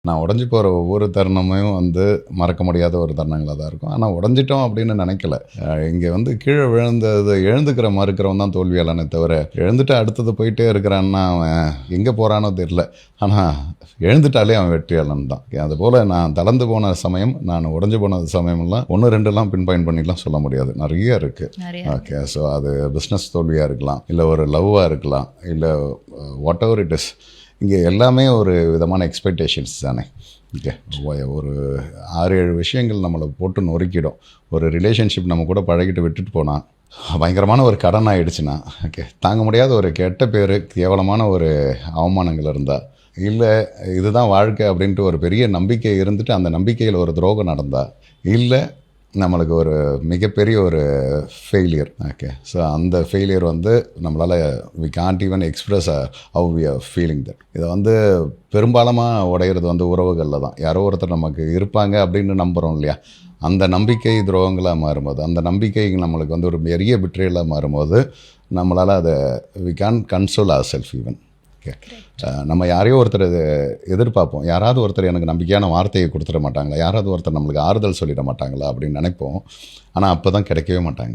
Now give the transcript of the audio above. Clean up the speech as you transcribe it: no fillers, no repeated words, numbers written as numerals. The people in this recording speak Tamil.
நான் உடைஞ்சு போகிற ஒவ்வொரு தருணமும் வந்து மறக்க முடியாத ஒரு தருணங்களாக தான் இருக்கும். ஆனால் உடஞ்சிட்டோம் அப்படின்னு நினைக்கல. இங்கே வந்து கீழே விழுந்தது எழுந்துக்கிற மறுக்கிறவன் தான் தோல்வியாளனே தவிர, எழுந்துட்டு அடுத்தது போயிட்டே இருக்கிறான்னா அவன் எங்கே போகிறானோ தெரியல. ஆனால் எழுந்துட்டாலே அவன் வெற்றியாளன் தான். அதுபோல் நான் தளர்ந்து போன சமயம், நான் உடஞ்சி போன சமயமெல்லாம் 1 2 பின் பாயிண்ட் பண்ணிலாம் சொல்ல முடியாது. நிறைய இருக்குது. ஓகே, ஸோ அது பிஸ்னஸ் தோல்வியாக இருக்கலாம், இல்லை ஒரு லவ்வாக இருக்கலாம், இல்லை வாட் எவர் இட் இஸ். இங்கே எல்லாமே ஒரு விதமான எக்ஸ்பெக்டேஷன்ஸ் தானே. ஓகே, ஒரு 6-7 விஷயங்கள் நம்மளை போட்டு நொறுக்கிடும். ஒரு ரிலேஷன்ஷிப் நம்ம கூட பழகிட்டு விட்டுட்டு போனால், பயங்கரமான ஒரு கடன் ஆகிடுச்சுன்னா, ஓகே, தாங்க முடியாத ஒரு கெட்ட பேர், கேவலமான ஒரு அவமானங்கள் இருந்தால், இல்லை இதுதான் வாழ்க்கை அப்படின்ட்டு ஒரு பெரிய நம்பிக்கை இருந்துட்டு அந்த நம்பிக்கையில் ஒரு துரோகம் நடந்தால், இல்லை நம்மளுக்கு ஒரு மிகப்பெரிய ஒரு ஃபெயிலியர். ஓகே, ஸோ அந்த ஃபெயிலியர் வந்து நம்மளால் we can't even express how we are feeling that. இதை வந்து பெரும்பாலமாக உடையிறது வந்து உறவுகளில் தான். யாரோ ஒருத்தர் நமக்கு இருப்பாங்க அப்படின்னு நம்புகிறோம் இல்லையா, அந்த நம்பிக்கை துரோகங்களாக மாறும்போது, அந்த நம்பிக்கை நம்மளுக்கு வந்து ஒரு பெரிய பிட்ரேலாக மாறும்போது, நம்மளால் அதை we can console our self even. நம்ம யாரையோ ஒருத்தர் எதிர்பார்ப்போம், யாராவது ஒருத்தர் எனக்கு நம்பிக்கையான வார்த்தையை கொடுத்துட மாட்டாங்களா, யாராவது ஒருத்தர் நம்மளுக்கு ஆறுதல் சொல்லிட மாட்டாங்களா அப்படின்னு நினைப்போம். ஆனால் அப்போ தான் கிடைக்கவே மாட்டாங்க.